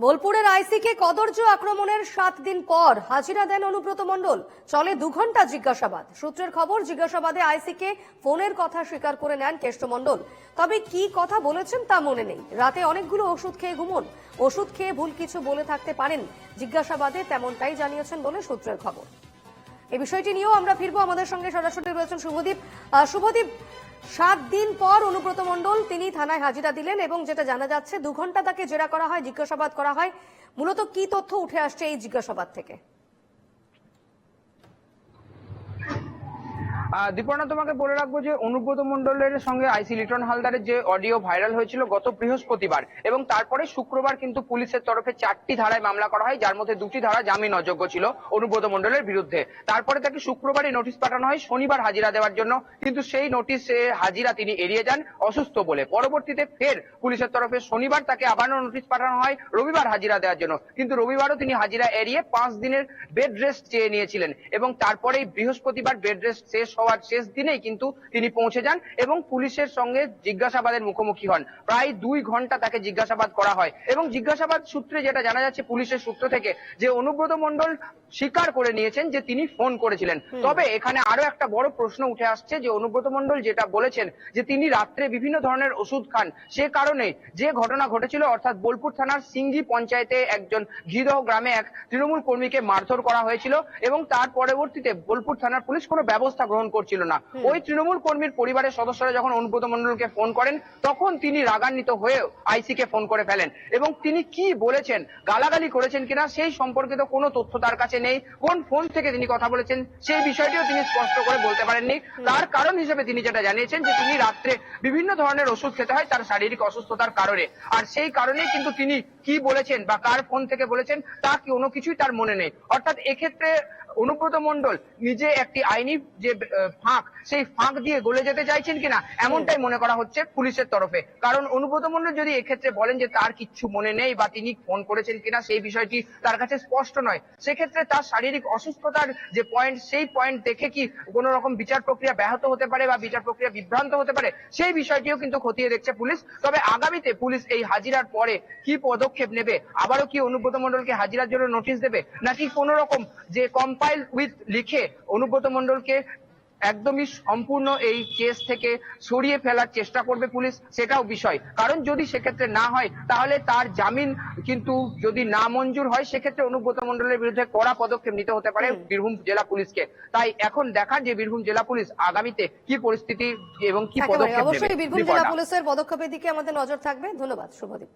বোলপুরের আইসিকে কদর্য আক্রমণের 7 দিন পর হাজিরা দেন অনুব্রত মণ্ডল। চলে 2 ঘন্টা জিজ্ঞাসাবাদ। সূত্রের খবর, জিজ্ঞাসাবাদে আইসিকে ফোনের কথা স্বীকার করে নেন কেষ্ট মণ্ডল। তবে কি কথা বলেছেন তা মনে নেই। রাতে অনেকগুলো ওষুধ খেয়ে ঘুমন। ওষুধ খেয়ে ভুল কিছু বলে থাকতে পারেন। জিজ্ঞাসাবাদে তেমনটাই জানিয়েছেন বলে সূত্রের খবর। এই বিষয়টি নিয়েও আমরা ফিরবো। আমাদের সঙ্গে সরাসরি রয়েছেন শুভদীপ। শুভদীপ, 7 দিন পর অনুব্রত মণ্ডল তিনি থানায় হাজিরা দিলেন এবং যেটা জানা যাচ্ছে 2 ঘন্টা তাকে জেরা করা হয়, জিজ্ঞাসাবাদ করা হয়। মূলত কি তথ্য উঠে আসছে এই জিজ্ঞাসাবাদ থেকে? দীপর্ণা, তোমাকে বলে রাখবো যে অনুব্রত মণ্ডলের সঙ্গে আইসি লিটন হালদারের যে অডিও ভাইরাল হয়েছিল গত বৃহস্পতিবার, এবং তারপরে শুক্রবার কিন্তু পুলিশের তরফে 4টি ধারায় মামলা করা হয়, যার মধ্যে 2টি ধারা জামিন অযোগ্য ছিল অনুব্রত মণ্ডলের বিরুদ্ধে। তারপরে তাকে শুক্রবারই নোটিশ পাঠানো হয় শনিবার হাজিরা দেওয়ার জন্য, কিন্তু সেই নোটিশে হাজিরা তিনি এড়িয়ে যান অসুস্থ বলে। পরবর্তীতে ফের পুলিশের তরফে শনিবার তাকে আবারও নোটিশ পাঠানো হয় রবিবার হাজিরা দেওয়ার জন্য, কিন্তু রবিবারও তিনি হাজিরা এড়িয়ে 5 দিনের বেড রেস্ট চেয়ে নিয়েছিলেন, এবং তারপরেই বৃহস্পতিবার বেড রেস্ট শেষ হওয়ার শেষ দিনেই কিন্তু তিনি পৌঁছে যান এবং পুলিশের সঙ্গে জিজ্ঞাসাবাদের মুখোমুখি হন। প্রায় 2 ঘন্টা তাকে জিজ্ঞাসাবাদ করা হয়, এবং জিজ্ঞাসাবাদ সূত্রে যেটা জানা যাচ্ছে পুলিশের সূত্র থেকে, যে অনুব্রত মণ্ডল স্বীকার করে নিয়েছেন যে তিনি ফোন করেছিলেন। তবে এখানে আরো একটা বড় প্রশ্ন উঠে আসছে যে অনুব্রত মণ্ডল যেটা বলেছেন যে তিনি রাত্রে বিভিন্ন ধরনের ওষুধ খান, সে কারণে যে ঘটনা ঘটেছিল, অর্থাৎ বোলপুর থানার সিঙ্গি পঞ্চায়েতে একজন ঘিদহ গ্রামে এক তৃণমূল কর্মীকে মারধর করা হয়েছিল, এবং তার পরবর্তীতে বোলপুর থানার পুলিশ কোনো ব্যবস্থা গ্রহণ করছিল না। ওই তৃণমূল কর্মীর পরিবারের সদস্যরা যখন অনুব্রত মণ্ডলকে ফোন করেন, তখন তিনি রাগান্বিত হয়ে আইসিকে ফোন করে ফেলেন, এবং তিনি কি বলেছেন, গালাগালি করেছেন কিনা সেই সম্পর্কিত কোনো তথ্য তার কাছে নেই। কোন ফোন থেকে তিনি কথা বলেছেন সেই বিষয়টিও তিনি স্পষ্ট করে বলতে পারেননি। তার কারণ হিসেবে তিনি যেটা জানিয়েছেন যে তিনি রাত্রে বিভিন্ন ধরনের ওষুধ খেতে হয় তার শারীরিক অসুস্থতার কারণে, আর সেই কারণেই কিন্তু তিনি কি বলেছেন বা কার ফোন থেকে বলেছেন তা কোনো কিছুই তার মনে নেই। অর্থাৎ এক্ষেত্রে অনুব্রত মণ্ডল নিজে একটি আইনি যে ফাঁক, সেই ফাঁক দিয়ে গলে যেতে চাইছেন কিনা এমনটাই মনে করা হচ্ছে পুলিশের তরফে। কারণ অনুব্রত মণ্ডল যদি এক্ষেত্রে বলেন যে তার কিচ্ছু মনে নেই বা তিনি ফোন করেছেন কিনা সেই বিষয়টি তার কাছে স্পষ্ট নয়, সেক্ষেত্রে তার শারীরিক অসুস্থতার যে পয়েন্ট, সেই পয়েন্ট দেখে কি কোন রকম বিচার প্রক্রিয়া ব্যাহত হতে পারে বা বিচার প্রক্রিয়া বিভ্রান্ত হতে পারে, সেই বিষয়টিও কিন্তু খতিয়ে দেখছে পুলিশ। তবে আগামীতে পুলিশ এই হাজিরার পরে কি পদক্ষেপ নেবে, আবারও কি অনুব্রত মণ্ডলকে হাজিরার জন্য নোটিশ দেবে, নাকি কোন রকম যে কম্পাইল উইথ লিখে অনুব্রত মণ্ডলকে একদমই সম্পূর্ণ এই কেস থেকে সরিয়ে ফেলার চেষ্টা করবে পুলিশ, সেটাও বিষয়। কারণ যদি সেক্ষেত্রে না হয়, তাহলে তার জামিন কিন্তু যদি না মঞ্জুর হয়, সেক্ষেত্রে অনুব্রত মণ্ডলের বিরুদ্ধে কড়া পদক্ষেপ নিতে হতে পারে বীরভূম জেলা পুলিশকে। তাই এখন দেখার যে বীরভূম জেলা পুলিশ আগামীতে কি পরিস্থিতি এবং কি পদক্ষেপ নেবে। অবশ্যই বীরভূম জেলা পুলিশের পদক্ষেপের দিকে আমাদের নজর থাকবে। ধন্যবাদ শুভদীপ।